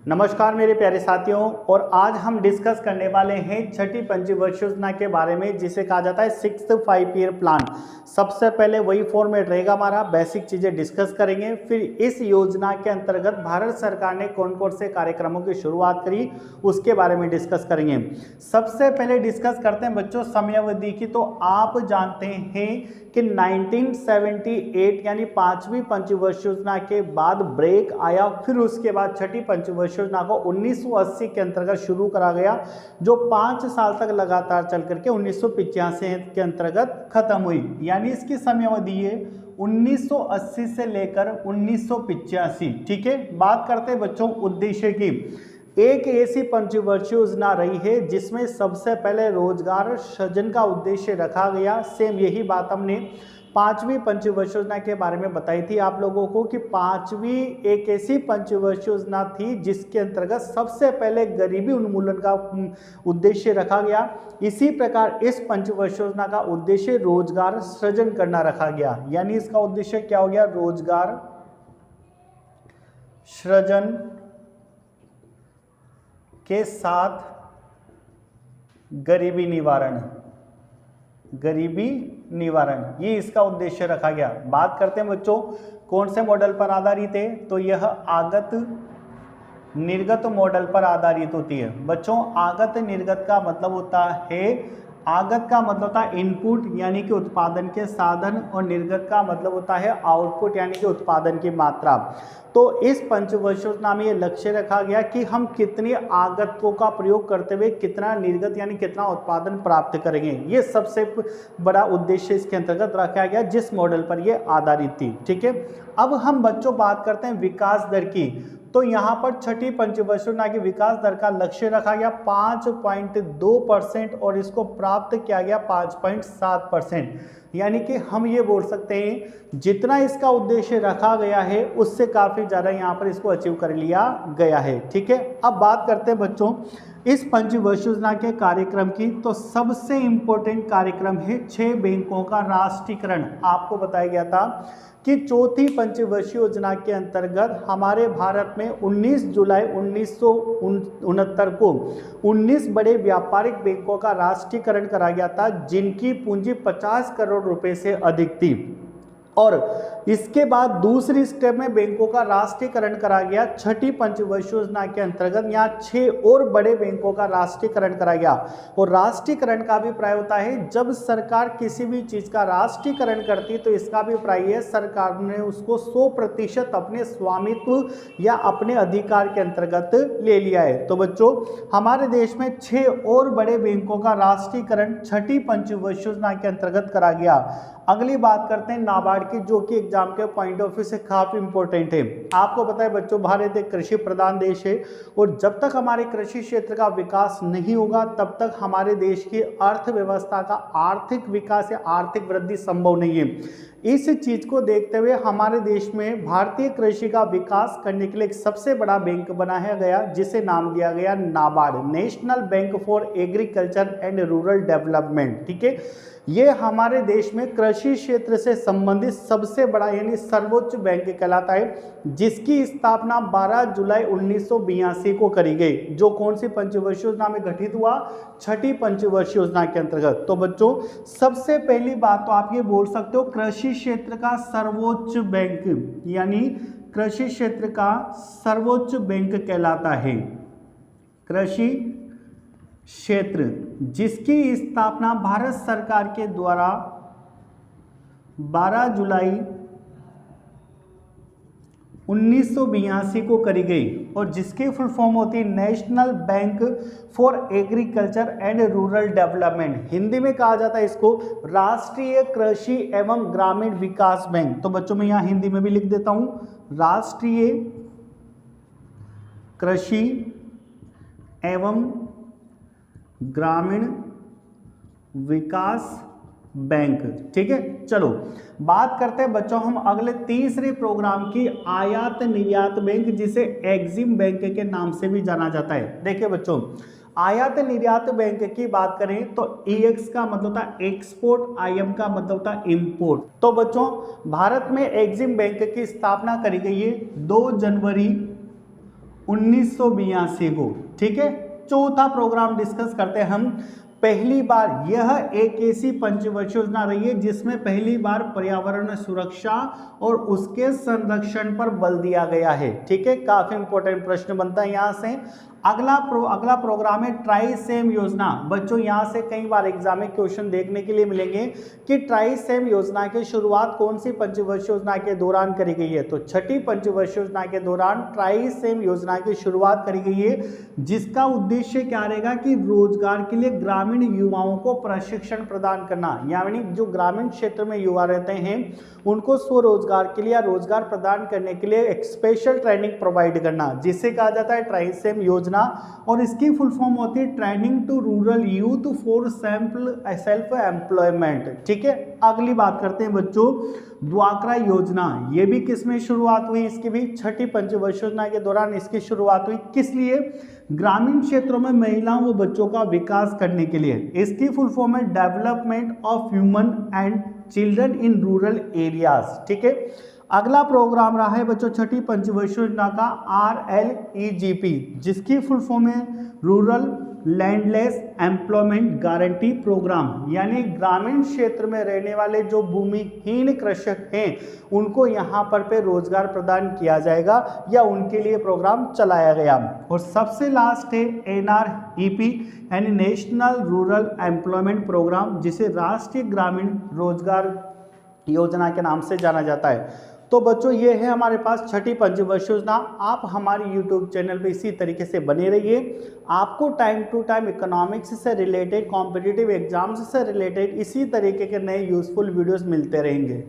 नमस्कार मेरे प्यारे साथियों। और आज हम डिस्कस करने वाले हैं छठी पंचवर्षीय योजना के बारे में, जिसे कहा जाता है 6th 5 ईयर प्लान। सबसे पहले वही फॉर्मेट रहेगा हमारा, बेसिक चीज़ें डिस्कस करेंगे, फिर इस योजना के अंतर्गत भारत सरकार ने कौन कौन से कार्यक्रमों की शुरुआत करी उसके बारे में डिस्कस करेंगे। सबसे पहले डिस्कस करते हैं बच्चों समयावधि की। तो आप जानते हैं कि 1978 यानी 5वीं पंचवर्षीय योजना के बाद ब्रेक आया, फिर उसके बाद छठी पंचवर्षीय योजना को 1980 के अंतर्गत शुरू करा गया, जो 5 साल तक लगातार चल करके 1985 के अंतर्गत खत्म हुई। यानी इसकी समयावधि है 1980 से लेकर 1985। ठीक है, बात करते हैं बच्चों उद्देश्य की। एक ऐसी पंचवर्षीय योजना रही है जिसमें सबसे पहले रोजगार सृजन का उद्देश्य रखा गया। सेम यही बात हमने 5वीं पंचवर्षीय योजना के बारे में बताई थी आप लोगों को कि 5वीं एक ऐसी पंचवर्षीय योजना थी जिसके अंतर्गत सबसे पहले गरीबी उन्मूलन का उद्देश्य रखा गया। इसी प्रकार इस पंचवर्षीय योजना का उद्देश्य रोजगार सृजन करना रखा गया। यानी इसका उद्देश्य क्या हो गया? रोजगार सृजन के साथ गरीबी निवारण, ये इसका उद्देश्य रखा गया। बात करते हैं बच्चों कौन से मॉडल पर आधारित है, तो यह आगत निर्गत मॉडल पर आधारित होती है। बच्चों आगत निर्गत का मतलब होता है, आगत का मतलब होता है इनपुट यानी कि उत्पादन के साधन, और निर्गत का मतलब होता है आउटपुट यानी कि उत्पादन की मात्रा। तो इस पंचवर्षीय योजना में ये लक्ष्य रखा गया कि हम कितनी आगतों का प्रयोग करते हुए कितना निर्गत यानी कितना उत्पादन प्राप्त करेंगे, ये सबसे बड़ा उद्देश्य इसके अंतर्गत रखा गया जिस मॉडल पर ये आधारित थी। ठीक है, अब हम बच्चों बात करते हैं विकास दर की। तो यहाँ पर छठी पंचवर्षीय योजना की विकास दर का लक्ष्य रखा गया 5.2% और इसको प्राप्त किया गया 5.7%। यानी कि हम ये बोल सकते हैं जितना इसका उद्देश्य रखा गया है उससे काफ़ी ज़्यादा यहाँ पर इसको अचीव कर लिया गया है। ठीक है, अब बात करते हैं बच्चों इस पंचवर्षीय योजना के कार्यक्रम की। तो सबसे इम्पोर्टेंट कार्यक्रम है 6 बैंकों का राष्ट्रीयकरण। आपको बताया गया था कि चौथी पंचवर्षीय योजना के अंतर्गत हमारे भारत में 19 जुलाई 1969 को 19 बड़े व्यापारिक बैंकों का राष्ट्रीयकरण करा गया था, जिनकी पूंजी 50 करोड़ रुपए से अधिक थी। और इसके बाद दूसरी स्टेप में बैंकों का राष्ट्रीयकरण करा गया छठी पंचवर्षीय योजना के अंतर्गत। यहाँ 6 और बड़े बैंकों का राष्ट्रीयकरण करा गया। और राष्ट्रीयकरण का अभिप्राय होता है जब सरकार किसी भी चीज का राष्ट्रीयकरण करती है तो इसका अभिप्राय है सरकार ने उसको 100% अपने स्वामित्व या अपने अधिकार के अंतर्गत ले लिया है। तो बच्चों हमारे देश में 6 और बड़े बैंकों का राष्ट्रीयकरण छठी पंचवर्षीय योजना के अंतर्गत करा गया। अगली बात करते हैं नाबार्ड की, जो कि एग्जाम के पॉइंट ऑफ व्यू से काफी इंपॉर्टेंट है। आपको पता है बच्चों भारत एक कृषि प्रधान देश है, और जब तक हमारे कृषि क्षेत्र का विकास नहीं होगा तब तक हमारे देश की अर्थव्यवस्था का आर्थिक विकास या आर्थिक वृद्धि संभव नहीं है। इस चीज को देखते हुए हमारे देश में भारतीय कृषि का विकास करने के लिए एक सबसे बड़ा बैंक बनाया गया, जिसे नाम दिया गया NABARD, national bank for agriculture and rural development. ठीक है, ये हमारे देश में कृषि क्षेत्र से संबंधित सबसे बड़ा यानी सर्वोच्च बैंक कहलाता है, जिसकी स्थापना 12 जुलाई 1982 को करी गई, जो कौन सी पंचवर्षीय योजना में गठित हुआ? छठी पंचवर्षीय योजना के अंतर्गत। तो बच्चों सबसे पहली बात तो आप ये बोल सकते हो कृषि क्षेत्र का सर्वोच्च बैंक, यानी कृषि क्षेत्र का सर्वोच्च बैंक कहलाता है कृषि क्षेत्र, जिसकी स्थापना भारत सरकार के द्वारा 12 जुलाई 1982 को करी गई, और जिसकी फुल फॉर्म होती है national bank for agriculture and rural development. Hindi में कहा जाता है इसको राष्ट्रीय कृषि एवं ग्रामीण विकास बैंक। तो बच्चों मैं यहाँ हिंदी में भी लिख देता हूँ, राष्ट्रीय कृषि एवं ग्रामीण विकास बैंक। ठीक है, चलो बात करते हैं बच्चों हम अगले तीसरे प्रोग्राम की, आयात निर्यात बैंक, जिसे एग्जिम बैंक के नाम से भी जाना जाता है। देखिए बच्चों आयात निर्यात बैंक की बात करें तो EX का मतलब होता है एक्सपोर्ट, IM का मतलब होता है इंपोर्ट। तो बच्चों भारत में एग्जिम बैंक की स्थापना करी गई है 2 जनवरी 1982 को। ठीक है, चौथा प्रोग्राम डिस्कस करते हैं हम। पहली बार यह एक ऐसी पंचवर्षीय योजना रही है जिसमें पहली बार पर्यावरण सुरक्षा और उसके संरक्षण पर बल दिया गया है। ठीक है, काफी इंपॉर्टेंट प्रश्न बनता है यहां से। अगला प्रोग्राम है ट्राइसेम योजना। बच्चों यहां से कई बार एग्जाम में क्वेश्चन देखने के लिए मिलेंगे कि ट्राइसेम योजना की शुरुआत कौन सी पंचवर्षीय योजना के दौरान करी गई है। तो छठी पंचवर्षीय योजना के दौरान ट्राइसेम योजना की शुरुआत करी गई है, जिसका उद्देश्य क्या रहेगा कि रोजगार के लिए ग्रामीण युवाओं को प्रशिक्षण प्रदान करना, यानी जो ग्रामीण क्षेत्र में युवा रहते हैं उनको स्वरोजगार के लिए या रोजगार प्रदान करने के लिए एक स्पेशल ट्रेनिंग प्रोवाइड करना, जिसे कहा जाता है ट्राइसेम योजना। और इसकी फुल फॉर्म होती है training to rural youth for self employment. ठीक है, अगली बात करते हैं बच्चों ड्वाक्रा योजना। ये भी किसमें शुरुआत हुई, इसकी भी छठी पंचवर्षीय योजना के दौरान इसकी शुरुआत हुई। किस लिए? ग्रामीण क्षेत्रों में महिलाओं व बच्चों का विकास करने के लिए। इसकी फुल फॉर्म है development of human and children in rural areas. ठीक है, अगला प्रोग्राम रहा है बच्चों छठी पंचवर्षीय योजना का RLEGP, जिसकी फुल फॉर्म है rural landless employment guarantee programme, यानी ग्रामीण क्षेत्र में रहने वाले जो भूमिहीन कृषक हैं उनको यहाँ पर रोजगार प्रदान किया जाएगा या उनके लिए प्रोग्राम चलाया गया। और सबसे लास्ट है NREP यानी नेशनल रूरल एम्प्लॉयमेंट प्रोग्राम, जिसे राष्ट्रीय ग्रामीण रोजगार योजना के नाम से जाना जाता है। तो बच्चों ये है हमारे पास छठी पंचवर्षीय योजना। आप हमारे YouTube चैनल पे इसी तरीके से बने रहिए। आपको टाइम टू टाइम इकोनॉमिक्स से रिलेटेड, कॉम्पिटिटिव एग्जाम्स से रिलेटेड इसी तरीके के नए यूजफुल वीडियोस मिलते रहेंगे।